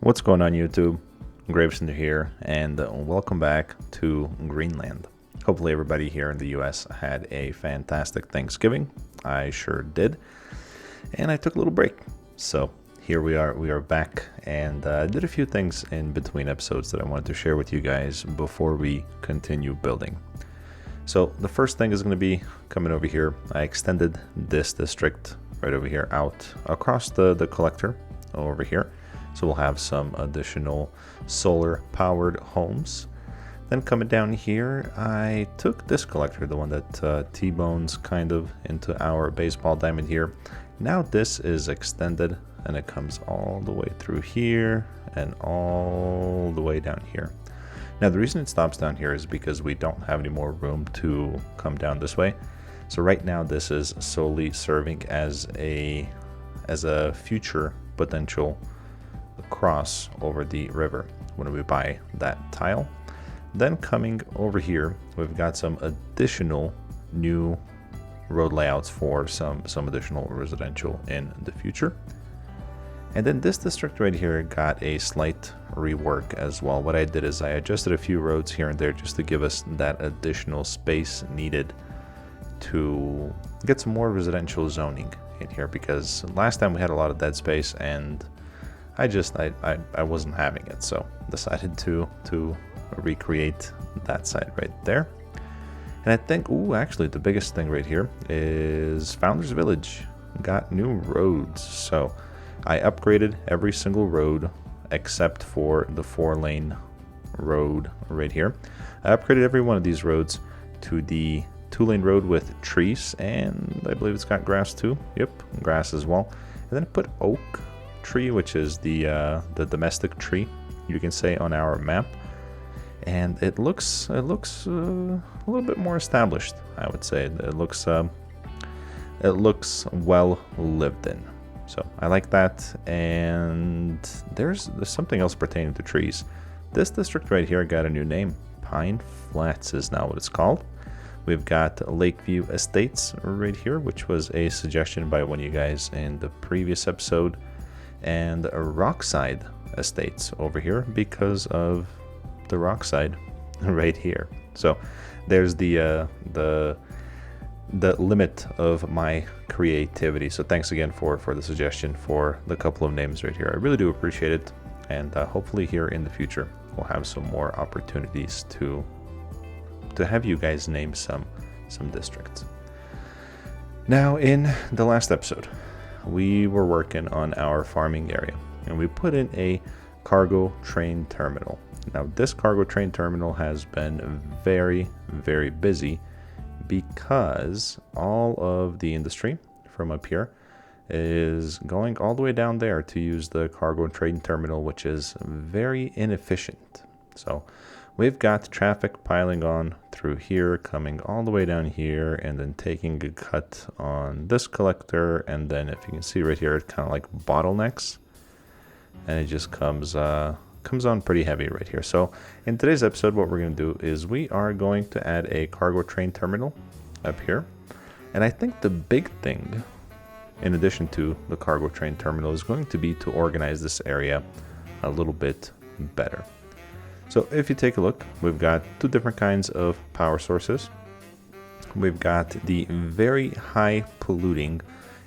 What's going on YouTube? 𝒃𝒆𝒔𝒕 here, and welcome back to Greenland. Hopefully everybody here in the US had a fantastic Thanksgiving. I sure did. And I took a little break. So here we are back, and did a few things in between episodes that I wanted to share with you guys before we continue building. So the first thing is going to be coming over here. I extended this district right over here out across the collector over here. So we'll have some additional solar powered homes. Then coming down here, I took this collector, the one that T-bones kind of into our baseball diamond here. Now this is extended and it comes all the way through here and all the way down here. Now the reason it stops down here is because we don't have any more room to come down this way. So right now this is solely serving as a future potential cross over the river when we buy that tile. Then coming over here, we've got some additional new road layouts for some additional residential in the future. And then this district right here got a slight rework as well. What I did is I adjusted a few roads here and there just to give us that additional space needed to get some more residential zoning in here, because last time we had a lot of dead space and I wasn't having it, so decided to recreate that side right there. And I think, actually the biggest thing right here is Founders Village got new roads. So I upgraded every single road except for the 4-lane road right here. I upgraded every one of these roads to the 2-lane road with trees, and I believe it's got grass too. Yep, grass as well. And then I put oak tree, which is the domestic tree, you can say, on our map, and it looks a little bit more established, I would say. It looks well lived in, so I like that. And there's something else pertaining to trees. This district right here got a new name. Pine Flats is now what it's called. We've got Lakeview Estates right here, which was a suggestion by one of you guys in the previous episode, and Rockside Estates over here because of the Rockside right here. So there's the limit of my creativity. So thanks again for the suggestion for the couple of names right here. I really do appreciate it, and hopefully here in the future we'll have some more opportunities to have you guys name some districts. Now, in the last episode, we were working on our farming area, and we put in a cargo train terminal. Now this cargo train terminal has been very, very busy because all of the industry from up here is going all the way down there to use the cargo train terminal, which is very inefficient. So we've got traffic piling on through here, coming all the way down here, and then taking a cut on this collector. And then if you can see right here, it kind of like bottlenecks, and it just comes on pretty heavy right here. So in today's episode, what we're going to do is we are going to add a cargo train terminal up here. And I think the big thing, in addition to the cargo train terminal, is going to be to organize this area a little bit better. So if you take a look, we've got two different kinds of power sources. We've got the very high polluting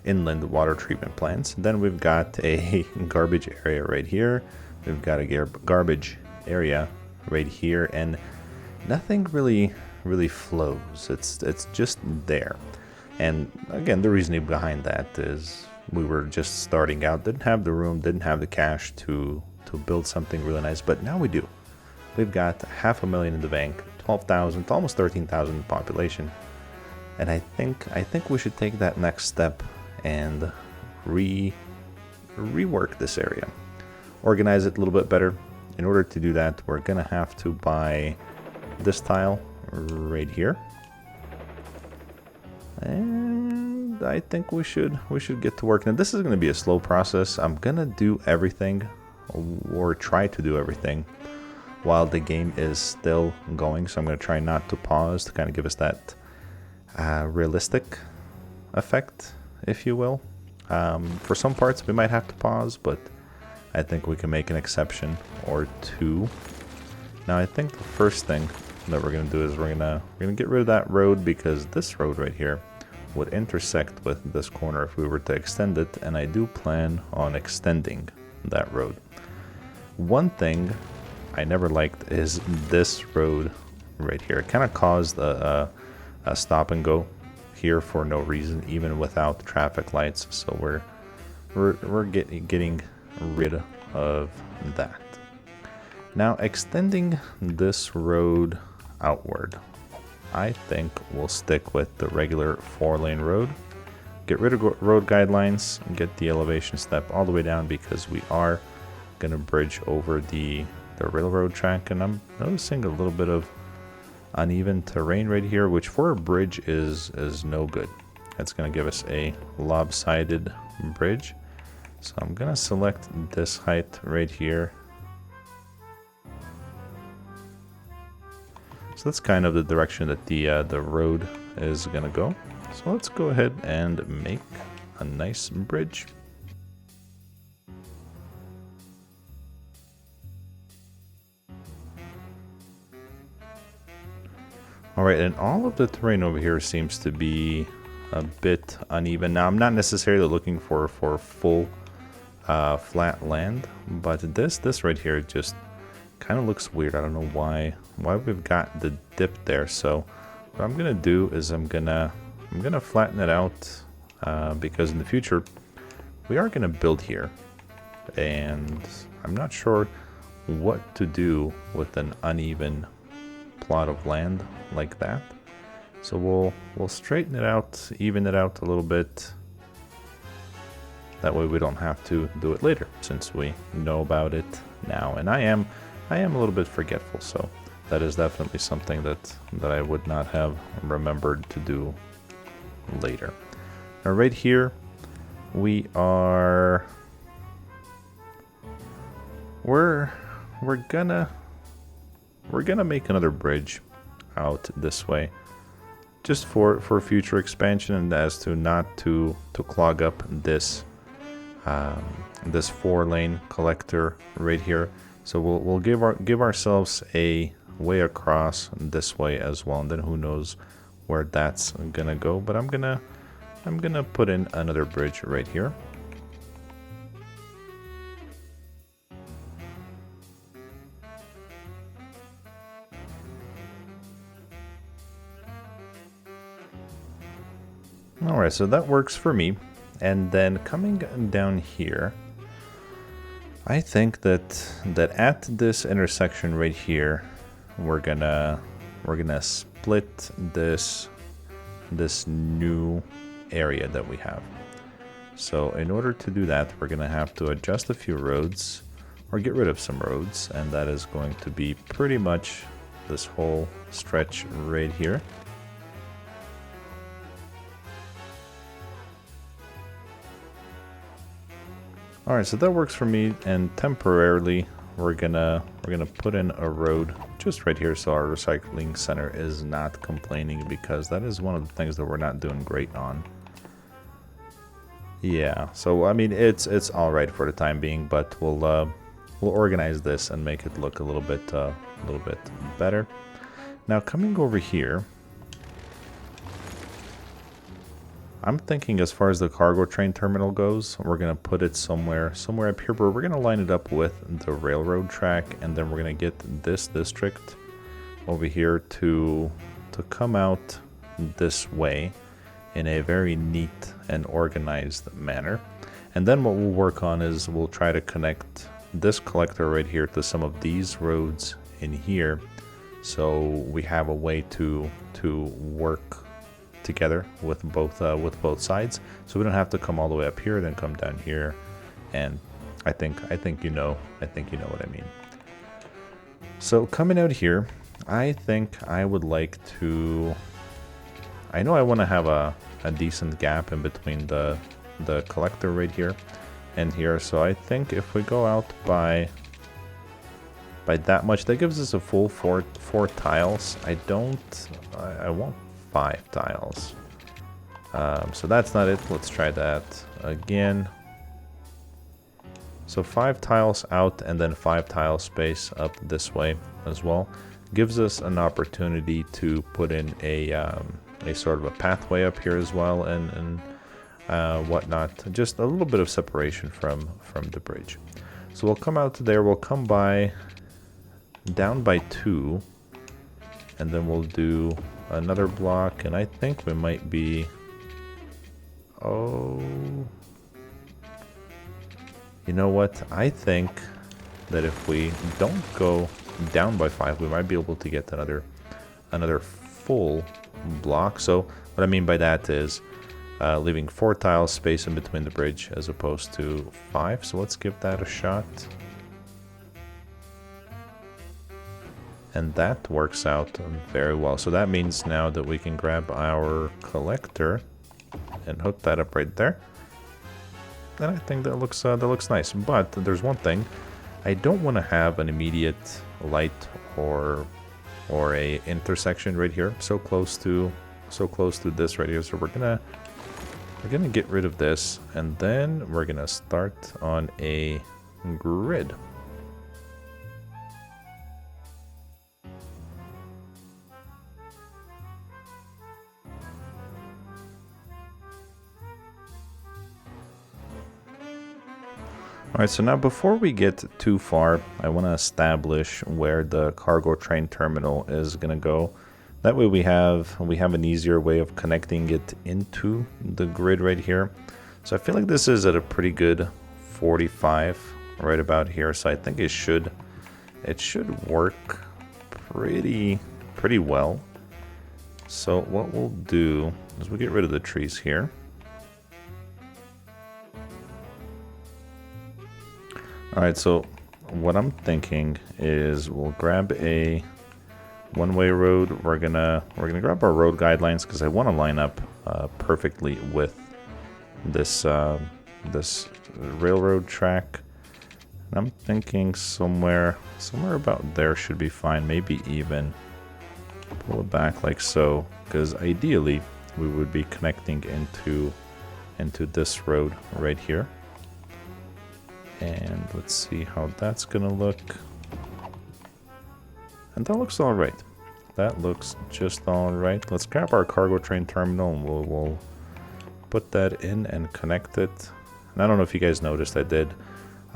inland water treatment plants. Then we've got a garbage area right here. We've got a garbage area right here, and nothing really flows. It's just there. And again, the reasoning behind that is we were just starting out, didn't have the room, didn't have the cash to build something really nice, but now we do. We've got $500,000 in the bank, 12,000, almost 13,000 population, and I think we should take that next step and rework this area, organize it a little bit better. In order to do that, we're gonna have to buy this tile right here, and I think we should get to work. Now this is gonna be a slow process. I'm gonna do everything, or try to do everything, while the game is still going. So I'm going to try not to pause to kind of give us that realistic effect, if you will. For some parts we might have to pause, but I think we can make an exception or two. Now I think the first thing that we're gonna do is we're gonna get rid of that road, because this road right here would intersect with this corner if we were to extend it, and I do plan on extending that road. One thing I never liked is this road right here. It kind of caused a stop and go here for no reason, even without traffic lights. So we're getting rid of that. Now extending this road outward, I think we'll stick with the regular 4-lane road. Get rid of road guidelines and get the elevation step all the way down, because we are gonna bridge over the railroad track, and I'm noticing a little bit of uneven terrain right here, which for a bridge is no good. It's gonna give us a lopsided bridge. So I'm gonna select this height right here. So that's kind of the direction that the road is gonna go. So let's go ahead and make a nice bridge. Alright, and all of the terrain over here seems to be a bit uneven. Now I'm not necessarily looking for full flat land, but this right here just kind of looks weird. I don't know why we've got the dip there. So what I'm gonna do is I'm gonna flatten it out, because in the future we are gonna build here, and I'm not sure what to do with an uneven plot of land like that. So we'll straighten it out, even it out a little bit. That way we don't have to do it later, since we know about it now. And I am a little bit forgetful, so that is definitely something that I would not have remembered to do later. Now right here we are we're gonna make another bridge out this way, just for future expansion, and as to not to clog up this this 4-lane collector right here. So we'll give ourselves a way across this way as well, and then who knows where that's gonna go. But I'm gonna put in another bridge right here. Alright, so that works for me. And then coming down here, I think that at this intersection right here, we're gonna split this new area that we have. So in order to do that, we're gonna have to adjust a few roads, or get rid of some roads, and that is going to be pretty much this whole stretch right here. Alright, so that works for me, and temporarily we're gonna put in a road just right here, so our recycling center is not complaining, because that is one of the things that we're not doing great on. Yeah, so I mean it's alright for the time being, but we'll organize this and make it look a little bit better. Now coming over here, I'm thinking as far as the cargo train terminal goes, we're gonna put it somewhere up here, but we're gonna line it up with the railroad track, and then we're gonna get this district over here to come out this way in a very neat and organized manner. And then what we'll work on is we'll try to connect this collector right here to some of these roads in here, so we have a way to work together with both sides, so we don't have to come all the way up here then come down here. And I think you know what I mean. So coming out here, I think I would like to, I know I want to have a decent gap in between the collector right here and here, so I think if we go out by that much, that gives us a full four tiles. I want 5 tiles. So that's not it. Let's try that again. So 5 tiles out and then 5 tile space up this way as well gives us an opportunity to put in a sort of a pathway up here as well and whatnot. Just a little bit of separation from the bridge. So we'll come out to there. We'll come by down by 2, and then we'll do another block. And I think we might be. Oh. You know what? I think that if we don't go down by 5, we might be able to get another full block. So what I mean by that is leaving 4 tiles space in between the bridge as opposed to 5. So let's give that a shot. And that works out very well. So that means now that we can grab our collector and hook that up right there. And I think that looks nice. But there's one thing: I don't want to have an immediate light or a intersection right here, so close to this right here. So we're gonna get rid of this, and then we're gonna start on a grid. Alright, so now before we get too far, I want to establish where the cargo train terminal is going to go. That way we have an easier way of connecting it into the grid right here. So I feel like this is at a pretty good 45 right about here. So I think it should work pretty well. So what we'll do is we'll get rid of the trees here. Alright, so what I'm thinking is we'll grab a one-way road. We're gonna grab our road guidelines because I want to line up perfectly with this this railroad track. And I'm thinking somewhere about there should be fine. Maybe even pull it back like so, because ideally we would be connecting into this road right here. And let's see how that's gonna look. And that looks all right. That looks just all right. Let's grab our cargo train terminal and we'll put that in and connect it. And I don't know if you guys noticed, I did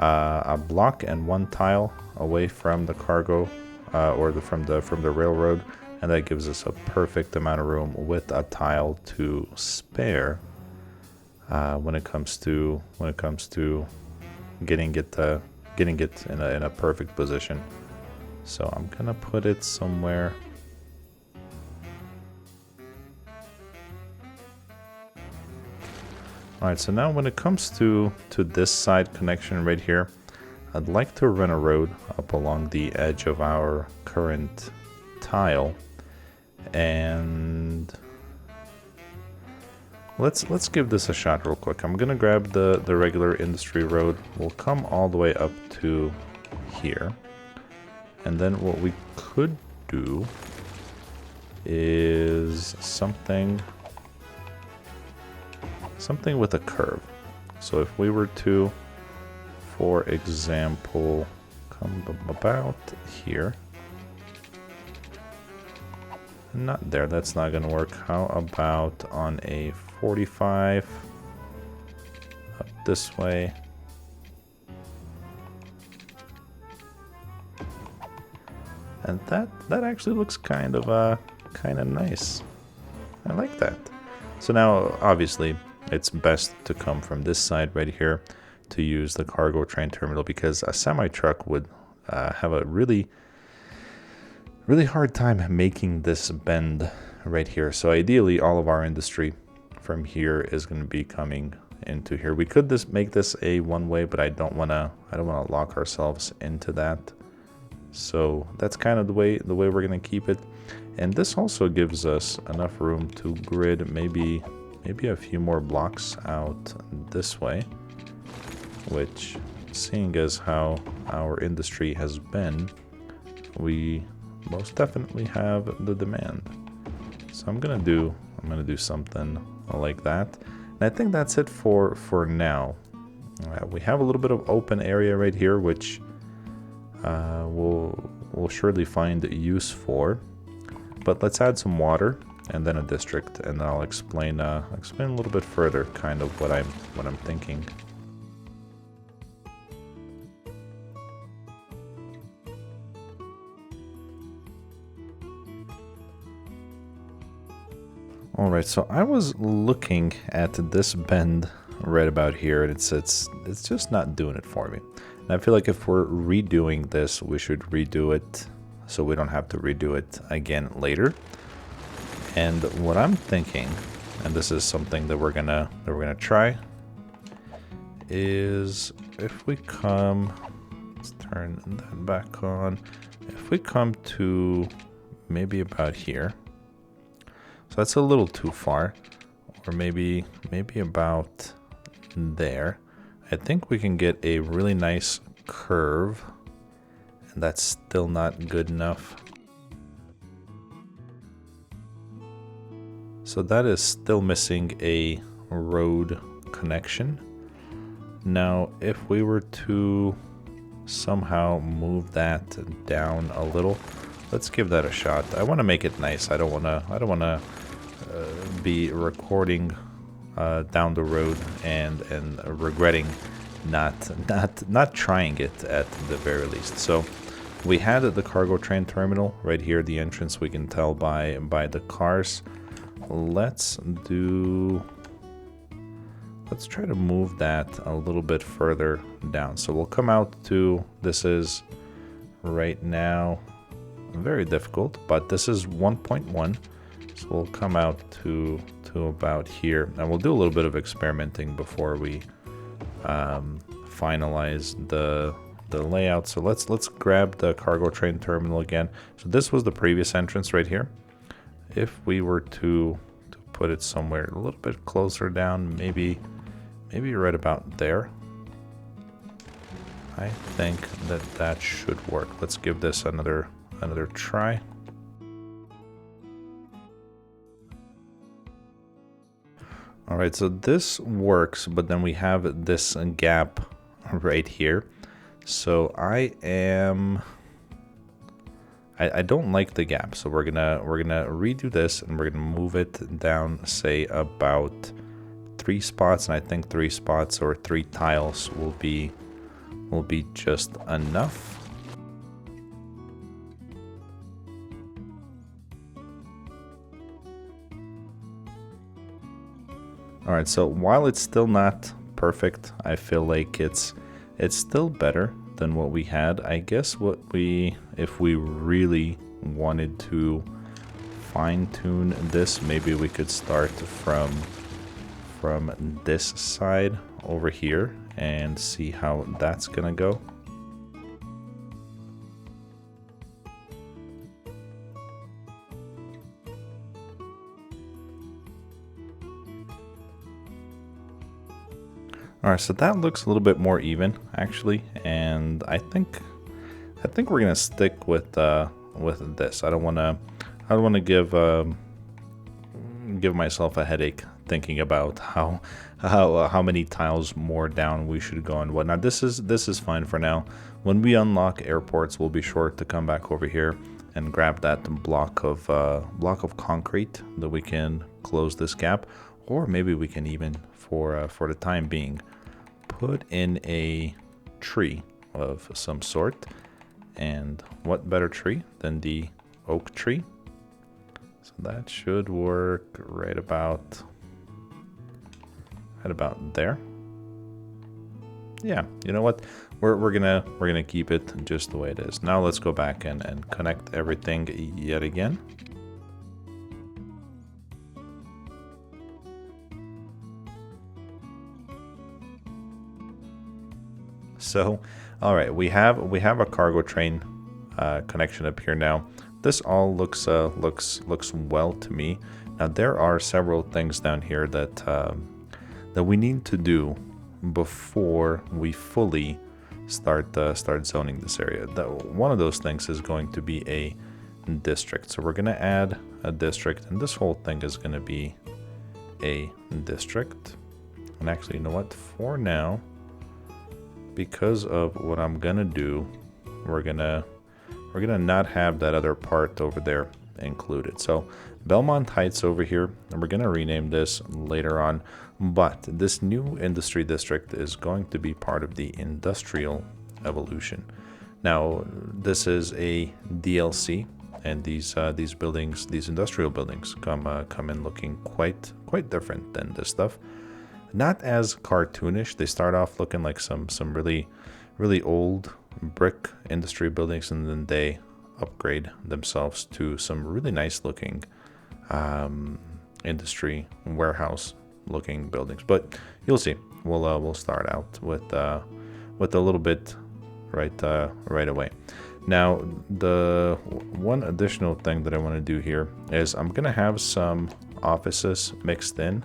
a block and 1 tile away from the cargo from the railroad, and that gives us a perfect amount of room with a tile to spare when it comes to getting it in a perfect position. So I'm gonna put it somewhere. Alright, so now when it comes to this side connection right here, I'd like to run a road up along the edge of our current tile, and let's give this a shot real quick. I'm gonna grab the regular industry road. We'll come all the way up to here, and then what we could do is something with a curve. So if we were to, for example, come about here. Not there, that's not gonna work. How about on a 45 up this way? And that actually looks kind of nice. I like that. So now obviously it's best to come from this side right here to use the cargo train terminal, because a semi truck would have a really hard time making this bend right here. So ideally all of our industry from here is going to be coming into here. We could make this a one-way, but I don't want to lock ourselves into that. So that's kind of the way we're going to keep it. And this also gives us enough room to grid maybe a few more blocks out this way, which, seeing as how our industry has been, we most definitely have the demand. So I'm gonna do something like that, and I think that's it for now. We have a little bit of open area right here, which we'll surely find use for. But let's add some water and then a district, and then I'll explain a little bit further kind of what I'm thinking. All right, so I was looking at this bend right about here, and it's just not doing it for me. And I feel like if we're redoing this, we should redo it so we don't have to redo it again later. And what I'm thinking, and this is something that we're gonna try, is if we come, let's turn that back on. If we come to maybe about here. So that's a little too far, or maybe about there. I think we can get a really nice curve, and that's still not good enough. So that is still missing a road connection. Now, if we were to somehow move that down a little, let's give that a shot. I want to make it nice. I don't want to be recording down the road and regretting not trying it at the very least. So we had the cargo train terminal right here, the entrance we can tell by the cars. Let's try to move that a little bit further down. So we'll come out to, this is right now very difficult, but this is 1.1. So we'll come out to about here, and we'll do a little bit of experimenting before we finalize the layout. So let's grab the cargo train terminal again. So this was the previous entrance right here. If we were to put it somewhere a little bit closer down, maybe right about there, I think that should work. Let's give this another try. All right, so this works, but then we have this gap right here. So I don't like the gap, so we're gonna redo this, and we're gonna move it down, say about 3 spots, and I think 3 spots or 3 tiles will be just enough. All right, so while it's still not perfect, I feel like it's still better than what we had. I guess if we really wanted to fine-tune this, maybe we could start from this side over here and see how that's gonna go. All right, so that looks a little bit more even actually, and I think we're gonna stick with this. I don't want to give myself a headache thinking about how many tiles more down we should go and whatnot. This is fine for now. When we unlock airports, we'll be sure to come back over here and grab that block of concrete that we can close this gap, or maybe we can even for the time being put in a tree of some sort. And what better tree than the oak tree? So that should work right about there. Yeah, you know what? We're gonna keep it just the way it is. Now let's go back and connect everything yet again. So, all right, we have a cargo train connection up here now. This all looks well to me. Now there are several things down here that we need to do before we fully start zoning this area. One of those things is going to be a district. So we're going to add a district, and this whole thing is going to be a district. And actually, you know what? For now, because of what I'm gonna do, we're gonna not have that other part over there included. So Belmont Heights over here, and we're gonna rename this later on, but this new industry district is going to be part of the industrial evolution. Now this is a DLC, and these buildings, these industrial buildings, come in looking quite different than this stuff. Not as cartoonish. They start off looking like some really old brick industry buildings, and then they upgrade themselves to some really nice looking industry warehouse looking buildings. But you'll see. We'll start out with a little bit right away. Now, the one additional thing that I want to do here is I'm gonna have some offices mixed in.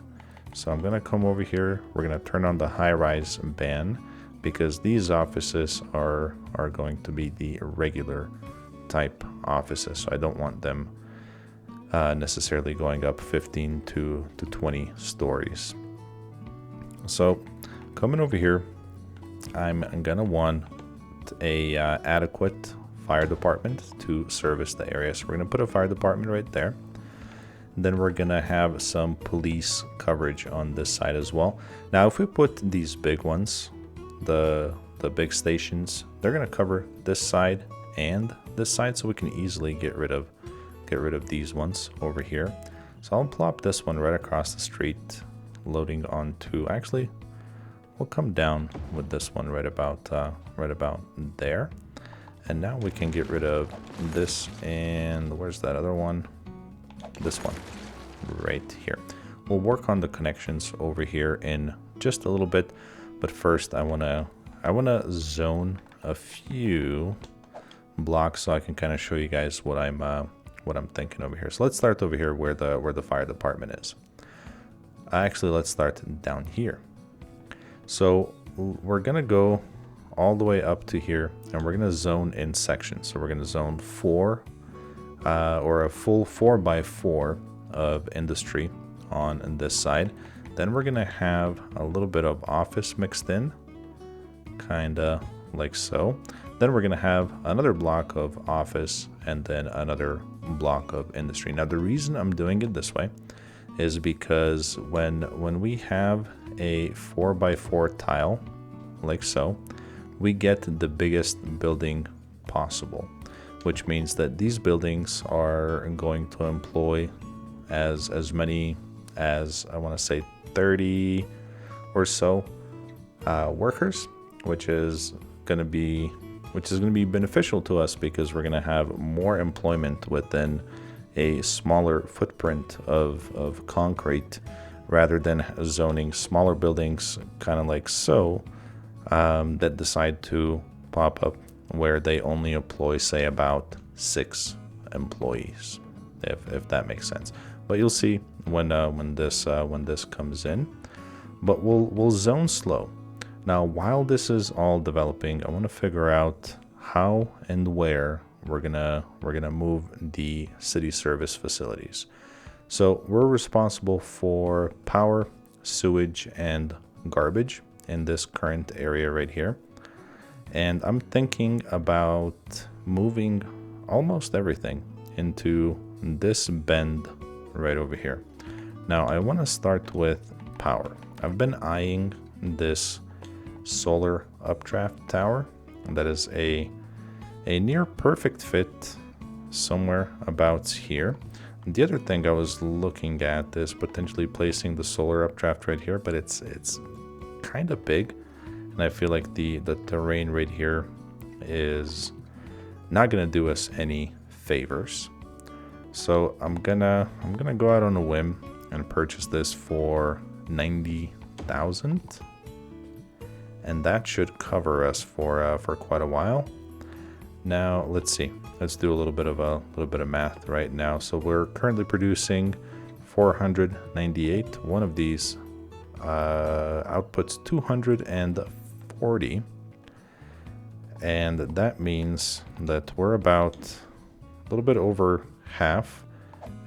So I'm gonna come over here. We're gonna turn on the high-rise ban, because these offices are going to be the regular type offices. So I don't want them necessarily going up 15 to 20 stories. So coming over here, I'm gonna want a adequate fire department to service the area. So we're gonna put a fire department right there. Then we're gonna have some police coverage on this side as well. Now, if we put these big ones, the big stations, they're gonna cover this side and this side, so we can easily get rid of these ones over here. So I'll plop this one right across the street, loading onto, actually we'll come down with this one right about there. And now we can get rid of this, and where's that other one? This one right here. We'll work on the connections over here in just a little bit, but first I wanna zone a few blocks so I can kind of show you guys what I'm thinking over here. So let's start over here where the fire department is. Actually, let's start down here. So we're gonna go all the way up to here, and we're gonna zone in sections. So we're gonna zone 4 or a full 4x4 of industry on this side. Then we're gonna have a little bit of office mixed in, kinda like so. Then we're gonna have another block of office, and then another block of industry. Now the reason I'm doing it this way is because when we have a 4x4 tile like so, we get the biggest building possible, which means that these buildings are going to employ as many as, I want to say, 30 or so workers, which is going to be beneficial to us, because we're going to have more employment within a smaller footprint of concrete, rather than zoning smaller buildings kind of like so, that decide to pop up where they only employ, say, about 6 employees, if that makes sense. But you'll see when this comes in. But we'll zone slow. Now, while this is all developing, I want to figure out how and where we're gonna move the city service facilities. So we're responsible for power, sewage, and garbage in this current area right here. And I'm thinking about moving almost everything into this bend right over here. Now I want to start with power. I've been eyeing this solar updraft tower that is a near perfect fit somewhere about here. The other thing I was looking at is potentially placing the solar updraft right here, but it's kind of big, and I feel like the terrain right here is not gonna do us any favors. So I'm gonna go out on a whim and purchase this for 90,000, and that should cover us for quite a while. Now let's see. Let's do a little bit of math right now. So we're currently producing 498. One of these outputs 240, and that means that we're about a little bit over half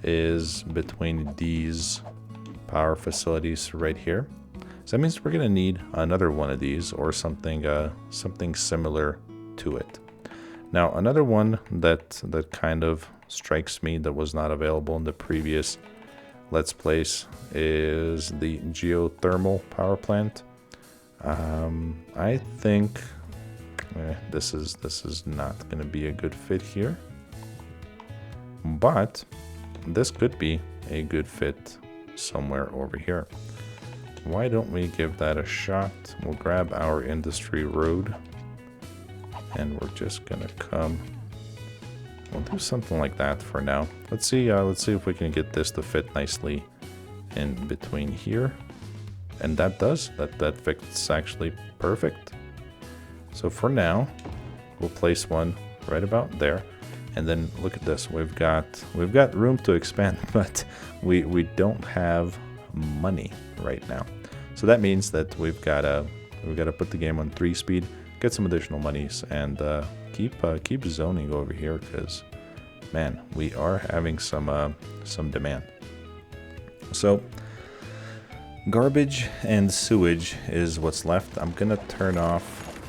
is between these power facilities right here. So that means we're gonna need another one of these or something something similar to it. Now another one that kind of strikes me that was not available in the previous Let's Plays is the geothermal power plant. I think this is not going to be a good fit here, but this could be a good fit somewhere over here. Why don't we give that a shot? We'll grab our industry road and we're just gonna come. We'll do something like that for now. Let's see if we can get this to fit nicely in between here. And that does. That fits actually perfect. So for now, we'll place one right about there. And then look at this. We've got room to expand, but we don't have money right now. So that means that we've gotta put the game on 3 speed, get some additional monies, and keep zoning over here, because man, we are having some demand. So garbage and sewage is what's left. I'm gonna turn off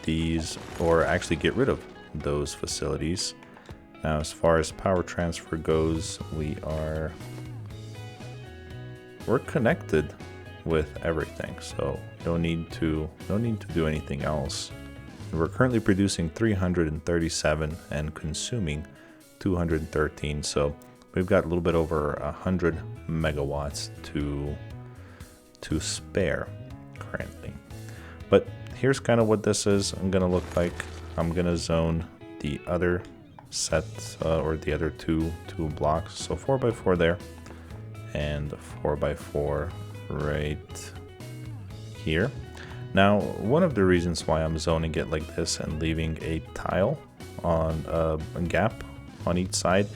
these, or actually get rid of those facilities. Now as far as power transfer goes, we're connected with everything, so no need to do anything else. We're currently producing 337 and consuming 213, so we've got a little bit over 100 megawatts to spare currently. But here's kind of what this is gonna look like. I'm gonna zone the other set or the other two blocks, so 4x4 there and 4x4 right here. Now one of the reasons why I'm zoning it like this and leaving a tile on a gap on each side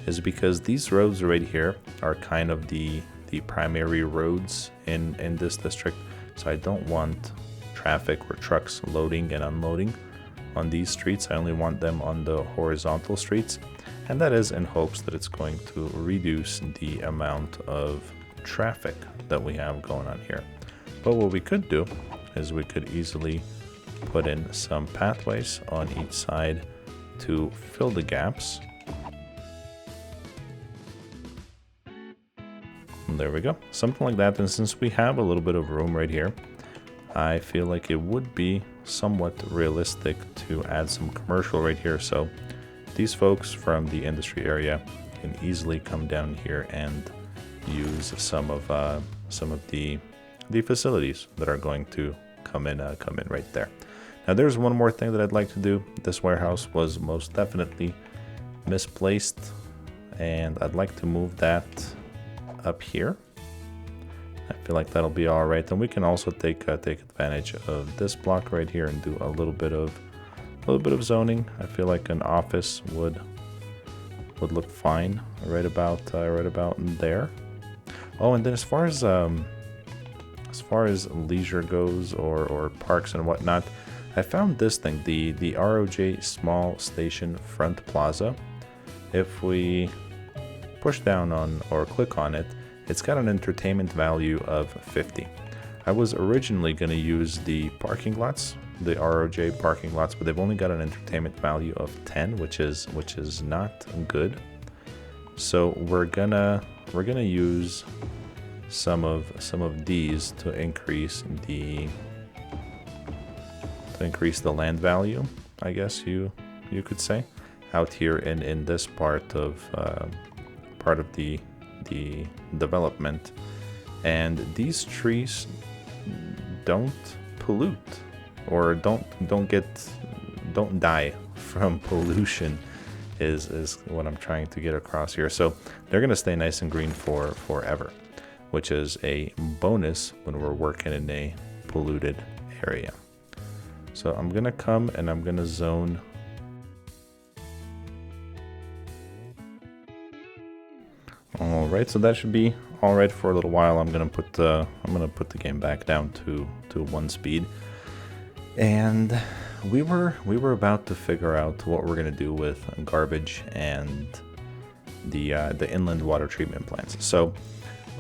is because these roads right here are kind of the primary roads in this district, so I don't want traffic or trucks loading and unloading on these streets. I only want them on the horizontal streets, and that is in hopes that it's going to reduce the amount of traffic that we have going on here. But what we could do is we could easily put in some pathways on each side to fill the gaps. And there we go, something like that. And since we have a little bit of room right here, I feel like it would be somewhat realistic to add some commercial right here. So these folks from the industry area can easily come down here and use some of the facilities that are going to come in right there. Now there's one more thing that I'd like to do. This warehouse was most definitely misplaced, and I'd like to move that up here. I feel like that'll be all right. And we can also take advantage of this block right here and do a little bit of zoning. I feel like an office would look fine right about there. Oh, and then as far as leisure goes, or parks and whatnot, I found this thing, the ROJ Small Station Front Plaza. If we push down on or click on it, it's got an entertainment value of 50. I was originally going to use the parking lots, the ROJ parking lots, but they've only got an entertainment value of 10, which is not good. So we're gonna use some of these to increase the land value, I guess you could say, out here in this part of the development. And these trees don't pollute, or don't die from pollution is what I'm trying to get across here. So they're gonna stay nice and green for forever, which is a bonus when we're working in a polluted area. So I'm gonna come and I'm gonna zone all right. So that should be all right for a little while. I'm gonna put the game back down to 1 speed, and we were about to figure out what we're gonna do with garbage and the inland water treatment plants. So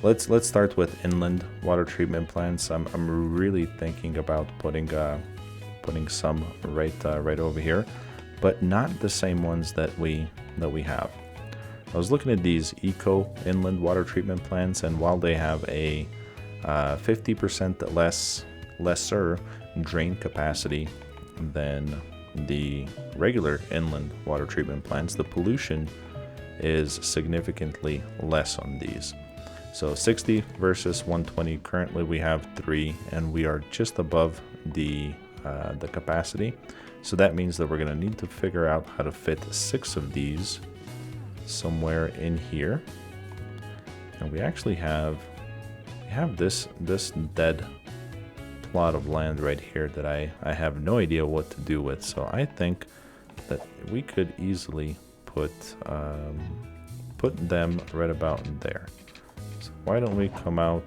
let's start with inland water treatment plants. I'm really thinking about putting some right over here, but not the same ones that we have. I was looking at these eco inland water treatment plants, and while they have a 50% lesser drain capacity than the regular inland water treatment plants, the pollution is significantly less on these. So 60 versus 120. Currently we have 3, and we are just above the capacity. So that means that we're going to need to figure out how to fit 6 of these somewhere in here. And we actually have this dead plot of land right here that I have no idea what to do with. So I think that we could easily put them right about there. So why don't we come out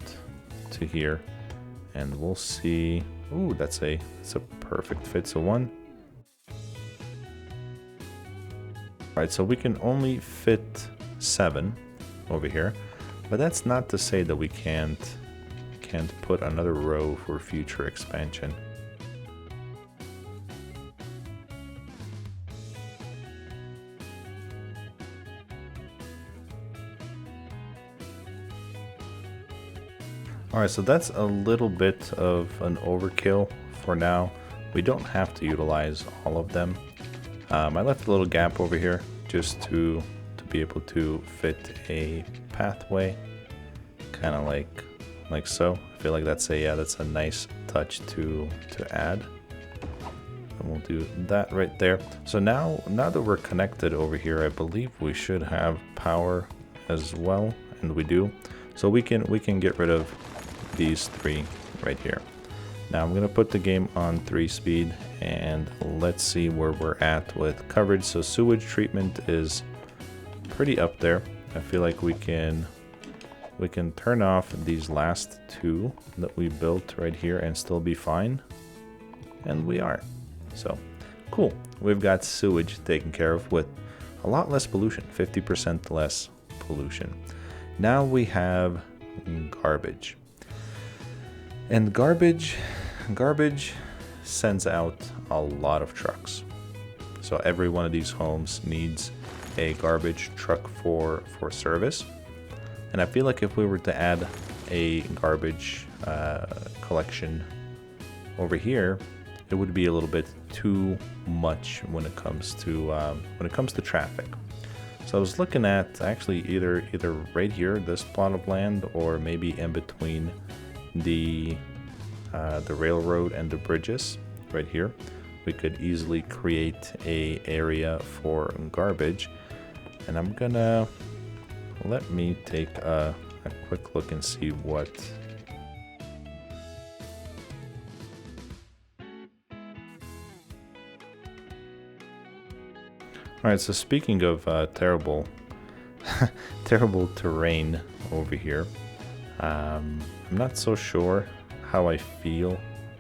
to here and we'll see. Ooh, it's a perfect fit. So 1. Alright, so we can only fit 7 over here, but that's not to say that we can't put another row for future expansion. Alright, so that's a little bit of an overkill for now. We don't have to utilize all of them. I left a little gap over here just to be able to fit a pathway, kind of like so. I feel like that's a nice touch to add. And we'll do that right there. So now that we're connected over here, I believe we should have power as well, and we do. So we can get rid of these 3 right here. Now I'm gonna put the game on 3 speed, and let's see where we're at with coverage. So sewage treatment is pretty up there. I feel like we can turn off these last 2 that we built right here and still be fine, and we are. So cool. We've got sewage taken care of with a lot less pollution, 50% less pollution. Now we have garbage. And garbage sends out a lot of trucks. So every one of these homes needs a garbage truck for service. And I feel like if we were to add a garbage collection over here, it would be a little bit too much when it comes to traffic. So I was looking at actually either right here, this plot of land, or maybe in between the railroad and the bridges right here. We could easily create a area for garbage, and I'm gonna let me take a quick look and see what. All right, so speaking of terrible terrain over here, I'm not so sure how I feel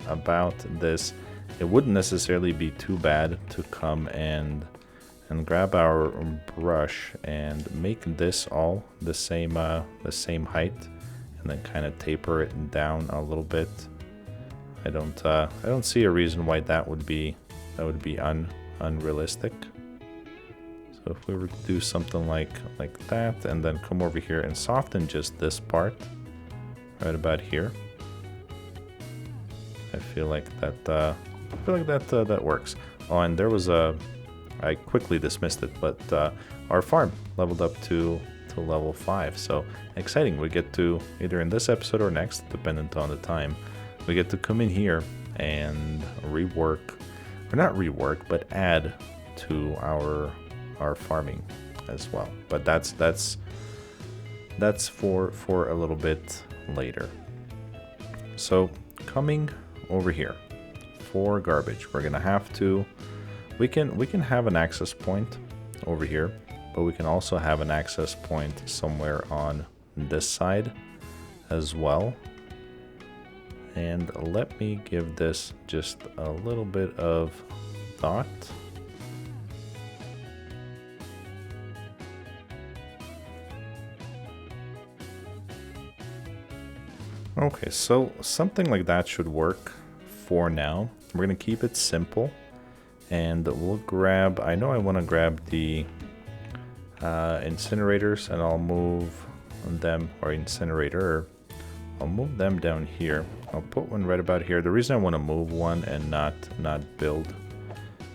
about this. It wouldn't necessarily be too bad to come and grab our brush and make this all the same height, and then kind of taper it down a little bit. I don't see a reason why that would be unrealistic. So if we were to do something like that, and then come over here and soften just this part right about here, I feel like that works. Oh, and there was I quickly dismissed it, but our farm leveled up to level 5. So exciting! We get to, either in this episode or next, dependent on the time, we get to come in here and rework, or not rework, but add to our farming as well. But that's for a little bit later. So coming over here for garbage, we're gonna have to, we can have an access point over here, but we can also have an access point somewhere on this side as well. And let me give this just a little bit of thought. Okay, so something like that should work for now. We're gonna keep it simple, and we'll grab, I know I want to grab the incinerators, and I'll move them, or incinerator, I'll move them down here. I'll put one right about here. The reason I want to move one and not build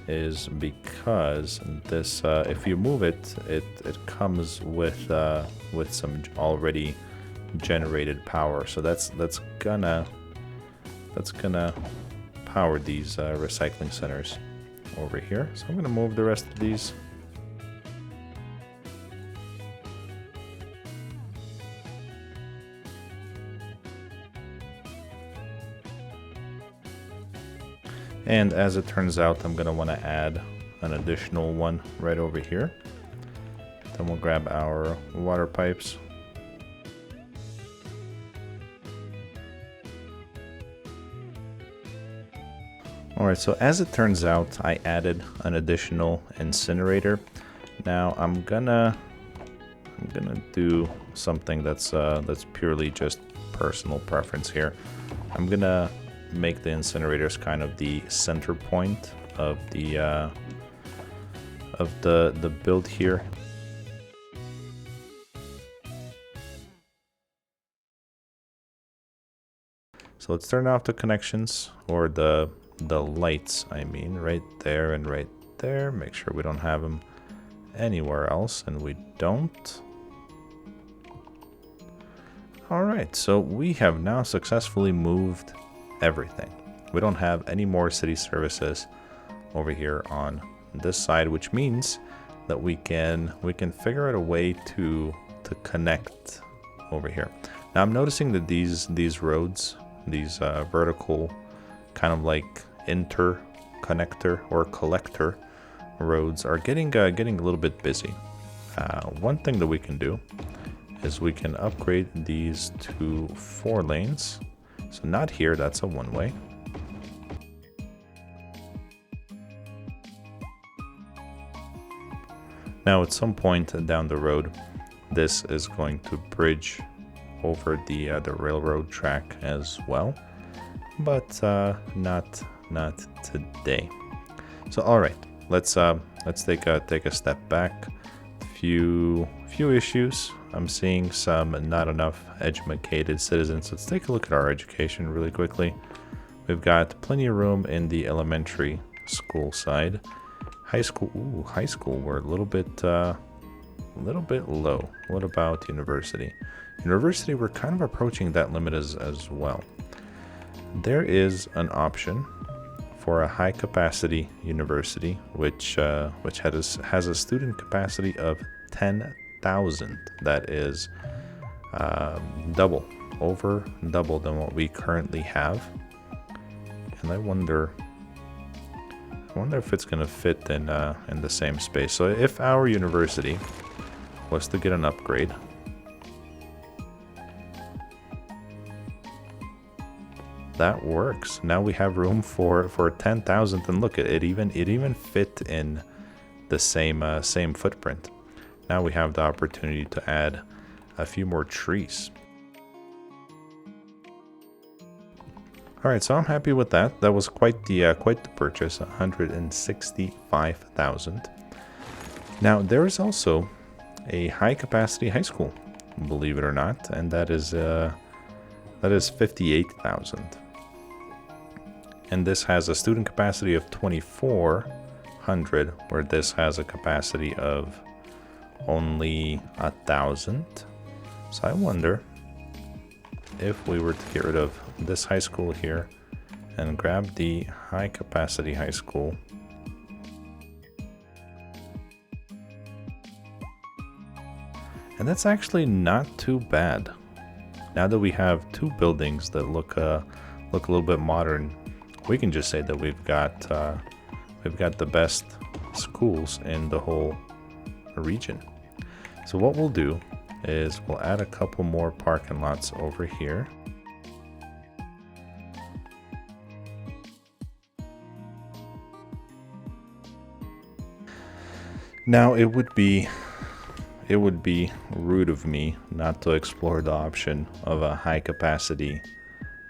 is because this, if you move it, it comes with some already generated power. So that's gonna power these recycling centers over here. So I'm gonna move the rest of these. And as it turns out, I'm gonna want to add an additional one right over here. Then we'll grab our water pipes. Alright, so as it turns out, I added an additional incinerator. Now I'm gonna do something that's purely just personal preference here. I'm gonna make the incinerators kind of the center point of the build here. So let's turn off the connections, or the lights, I mean, right there and right there. Make sure we don't have them anywhere else, and we don't. Alright, so we have now successfully moved everything. We don't have any more city services over here on this side, which means that we can figure out a way to connect over here. Now I'm noticing that these roads, these vertical kind of like interconnector or collector roads are getting a little bit busy. One thing that we can do is we can upgrade these to 4 lanes. So not here, that's a one-way. Now at some point down the road, this is going to bridge over the railroad track as well, but not today. So all right, let's take a step back. Few issues. I'm seeing some not enough educated citizens. Let's take a look at our education really quickly. We've got plenty of room in the elementary school side. High school, ooh, high school, we're a little bit low. What about university? University, we're kind of approaching that limit as well. There is an option for a high capacity university, which has a student capacity of 10,000. That is over double than what we currently have. And I wonder if it's going to fit in the same space. So if our university was to get an upgrade, that works. Now we have room for 10,000, and look, it even fit in the same footprint. Now we have the opportunity to add a few more trees. All right, so I'm happy with that. That was quite the purchase, 165,000. Now there is also a high capacity high school, believe it or not, and that is 58,000. And this has a student capacity of 2,400, where this has a capacity of only 1,000. So I wonder if we were to get rid of this high school here and grab the high capacity high school. And that's actually not too bad. Now that we have 2 buildings that look a little bit modern, we can just say that we've got the best schools in the whole region. So what we'll do is we'll add a couple more parking lots over here. Now it would be it would be rude of me not to explore the option of a high capacity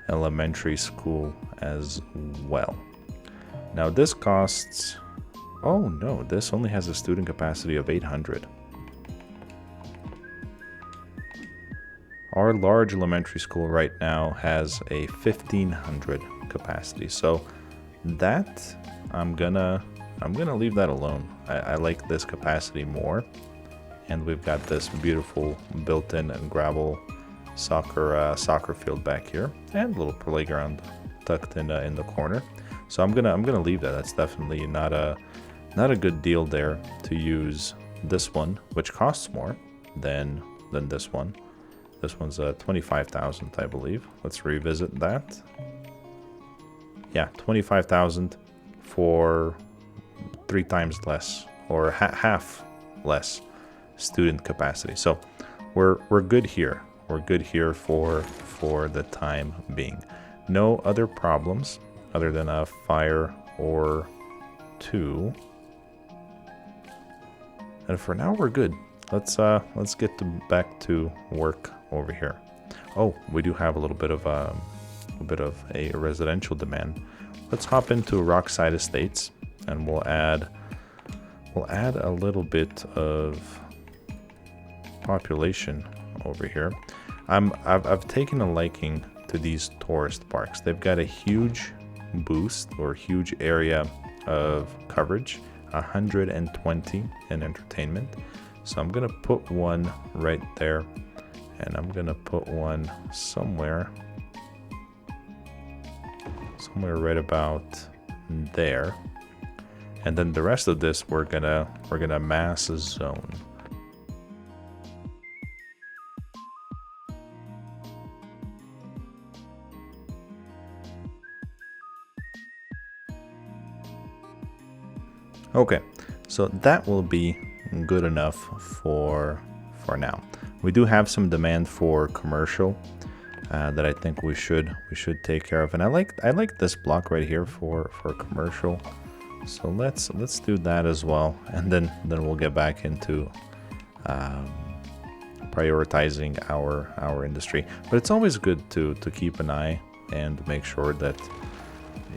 elementary school as well. Now this costs, oh no, this only has a student capacity of 800. Our large elementary school right now has a 1500 capacity, so that I'm gonna leave that alone. I like this capacity more, and we've got this beautiful built-in and gravel soccer field back here, and a little playground tucked in the corner. So I'm gonna leave that. That's definitely not a good deal there to use this one, which costs more than this one. This one's 25,000, I believe. Let's revisit that. Yeah, 25,000 for 3 times less, or half less student capacity. So we're good here. We're good here for the time being. No other problems other than a fire or 2. And for now we're good. Let's get back to work over here. Oh, we do have a little bit of a residential demand. Let's hop into Rockside Estates, and we'll add a little bit of population over here. I've taken a liking to these tourist parks. They've got a huge boost or huge area of coverage, 120 in entertainment. So I'm gonna put one right there, and I'm gonna put one somewhere right about there. And then the rest of this we're gonna mass zone. Okay, so that will be good enough for now. We do have some demand for commercial that I think we should take care of, and I like this block right here for commercial. So let's do that as well, and then we'll get back into prioritizing our industry. But it's always good to keep an eye and make sure that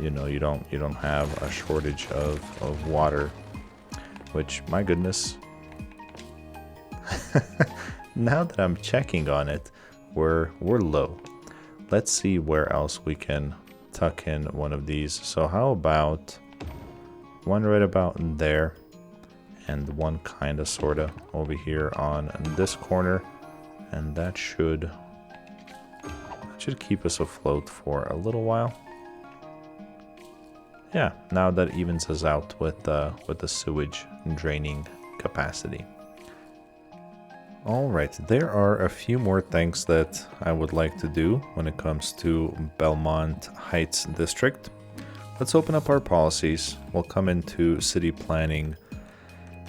you don't have a shortage of water, which, my goodness, now that I'm checking on it, we're low. Let's see where else we can tuck in one of these. So how about one right about in there, and one kind of sorta over here on this corner, and that should keep us afloat for a little while. Yeah, now that evens us out with the sewage draining capacity. Alright, there are a few more things that I would like to do when it comes to Belmont Heights District. Let's open up our policies. We'll come into city planning,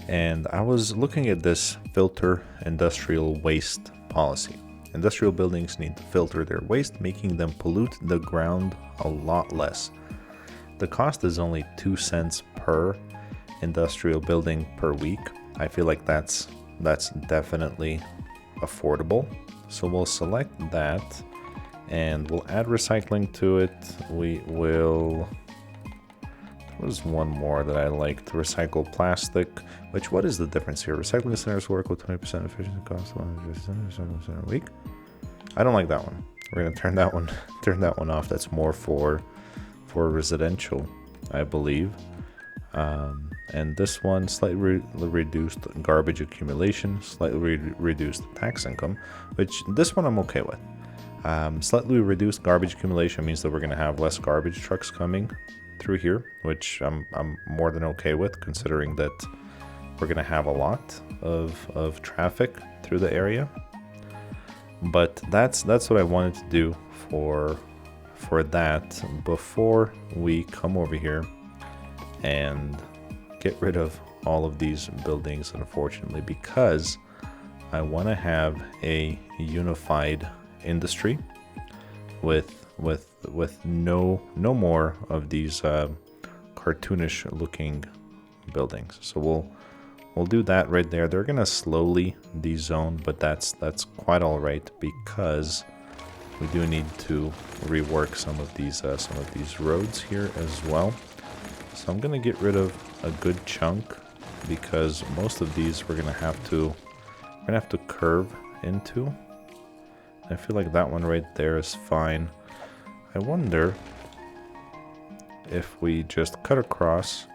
and I was looking at this filter industrial waste policy. Industrial buildings need to filter their waste, making them pollute the ground a lot less. The cost is only 2 cents per industrial building per week. I feel like that's definitely affordable. So we'll select that, and we'll add recycling to it. We will, there's one more that I like, to recycle plastic, which, what is the difference here? Recycling centers work with 20% efficiency cost, 100% center a week. I don't like that one. We're gonna turn that one off. That's more for residential, I believe. And this one, slightly reduced garbage accumulation, slightly reduced tax income, which this one I'm okay with. Slightly reduced garbage accumulation means that we're going to have less garbage trucks coming through here, which I'm more than okay with, considering that we're going to have a lot of traffic through the area. But that's what I wanted to do for that before we come over here and get rid of all of these buildings, unfortunately, because I want to have a unified industry with no more of these cartoonish looking buildings. So we'll do that right there. They're gonna slowly dezone, but that's quite all right because we do need to rework some of these roads here as well. So I'm gonna get rid of a good chunk because most of these we're gonna have to curve into. I feel like that one right there is fine. I wonder if we just cut across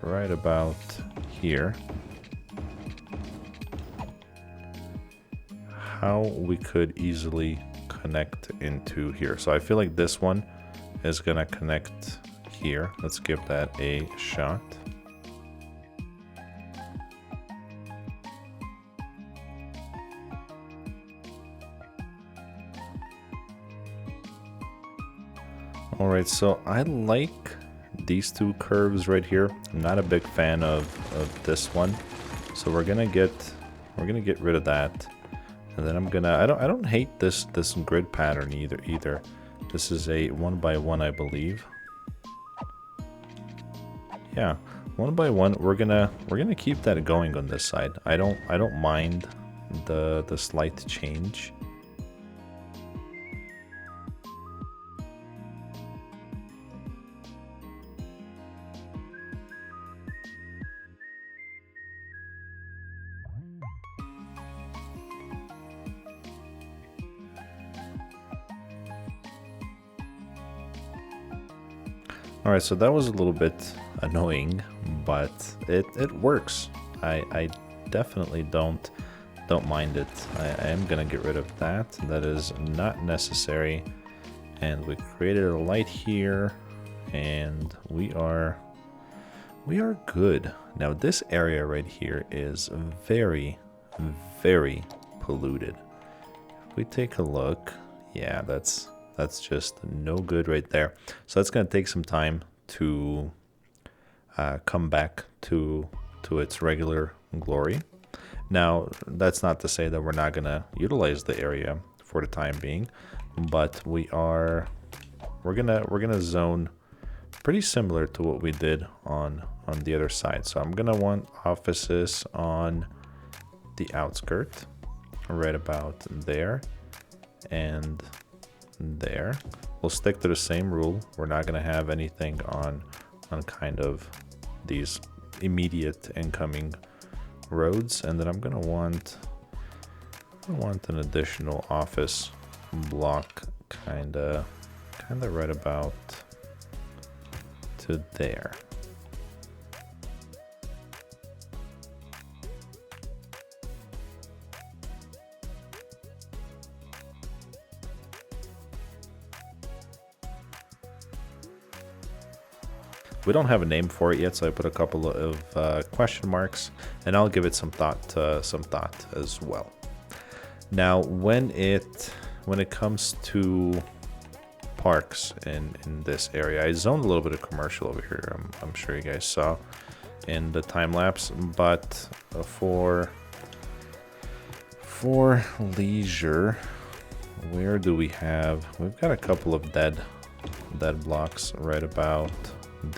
right about here, how we could easily connect into here. So I feel like this one is gonna connect here. Let's give that a shot. All right, so I like these two curves right here. I'm not a big fan of this one, so we're gonna get rid of that, and then I'm gonna I don't hate this grid pattern either. This is a 1x1, I believe. Yeah, 1x1. We're gonna keep that going on this side. I don't mind the slight change. Alright, so that was a little bit annoying, but it works. I definitely don't mind it. I am gonna get rid of that. That is not necessary. And we created a light here, and we are good. Now this area right here is very, very polluted. If we take a look, yeah, that's just no good right there. So that's going to take some time to come back to its regular glory. Now, that's not to say that we're not going to utilize the area for the time being, but we're gonna zone pretty similar to what we did on the other side. So I'm going to want offices on the outskirt, right about there, and there. We'll stick to the same rule. We're not going to have anything on kind of these immediate incoming roads, and then I'm going to want an additional office block kind of right about to there. We don't have a name for it yet, so I put a couple of question marks, and I'll give it some thought as well. Now, when it comes to parks in this area, I zoned a little bit of commercial over here. I'm sure you guys saw in the time lapse, but for leisure, where do we have? We've got a couple of dead blocks right about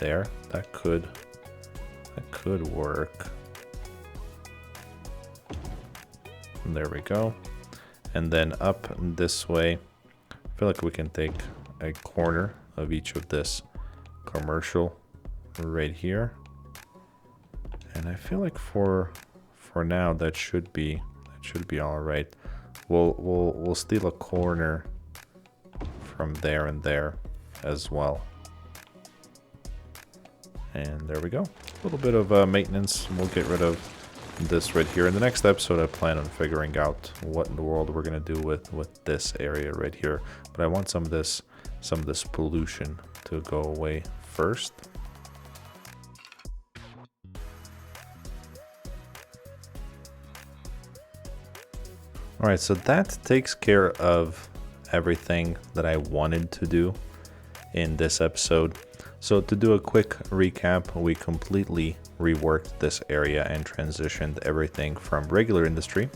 there. That could work. There we go. And then up this way, I feel like we can take a corner of each of this commercial right here, and I feel like for now that should be all right. We'll steal a corner from there and there as well. And there we go. A little bit of maintenance. We'll get rid of this right here. In the next episode, I plan on figuring out what in the world we're gonna do with this area right here. But I want some of this pollution to go away first. All right, so that takes care of everything that I wanted to do in this episode. So to do a quick recap, we completely reworked this area and transitioned everything from regular industry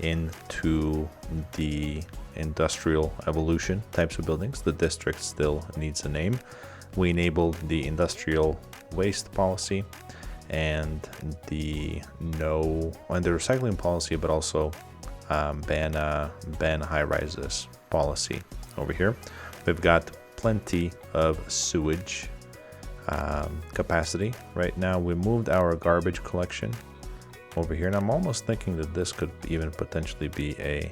into the industrial evolution types of buildings. The district still needs a name. We enabled the industrial waste policy, and the recycling policy, but also ban high rises policy over here. We've got plenty of sewage capacity right now. We moved our garbage collection over here, and I'm almost thinking that this could even potentially be a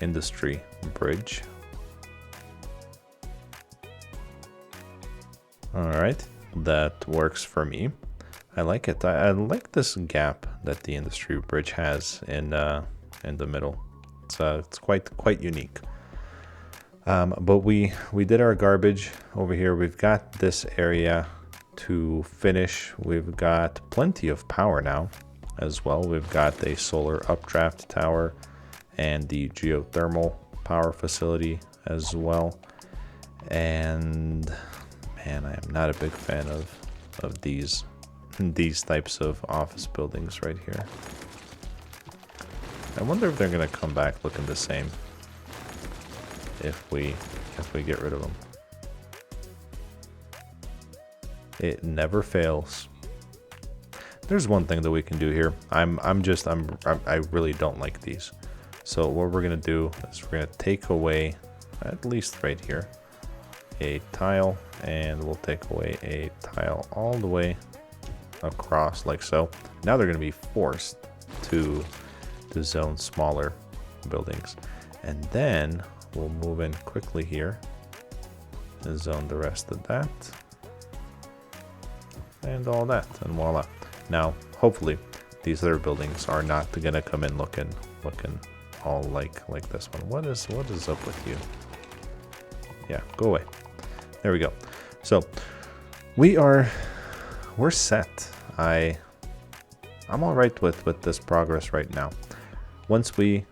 industry bridge. All right, that works for me. I like it. I like this gap that the industry bridge has in the middle. It's quite unique. But we did our garbage over here. We've got this area to finish. We've got plenty of power now as well. We've got a solar updraft tower and the geothermal power facility as well. And man, I am not a big fan of these types of office buildings right here. I wonder if they're gonna come back looking the same if we get rid of them. It never fails. There's one thing that we can do here. I really don't like these. So what we're gonna do is we're gonna take away, at least right here, a tile, and we'll take away a tile all the way across like so. Now they're gonna be forced to zone smaller buildings, and then we'll move in quickly here and zone the rest of that and all that, and voila. Now hopefully these other buildings are not gonna come in looking all like this one. What is up with you? Yeah, go away. There we go. So we're set. I'm all right with this progress right now. Once we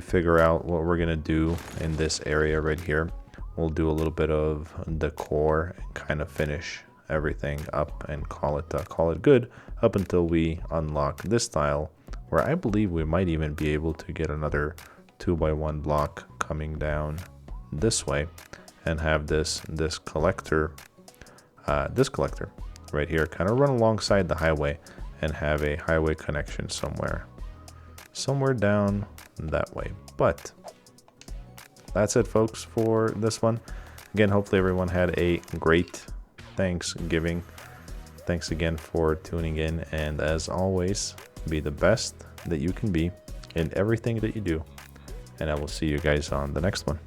figure out what we're gonna do in this area right here, we'll do a little bit of decor and kind of finish everything up and call it good up until we unlock this tile, where I believe we might even be able to get another 2x1 block coming down this way and have this collector right here kind of run alongside the highway and have a highway connection somewhere down that way. But that's it, folks, for this one. Again, hopefully everyone had a great Thanksgiving. Thanks again for tuning in, and as always, be the best that you can be in everything that you do, and I will see you guys on the next one.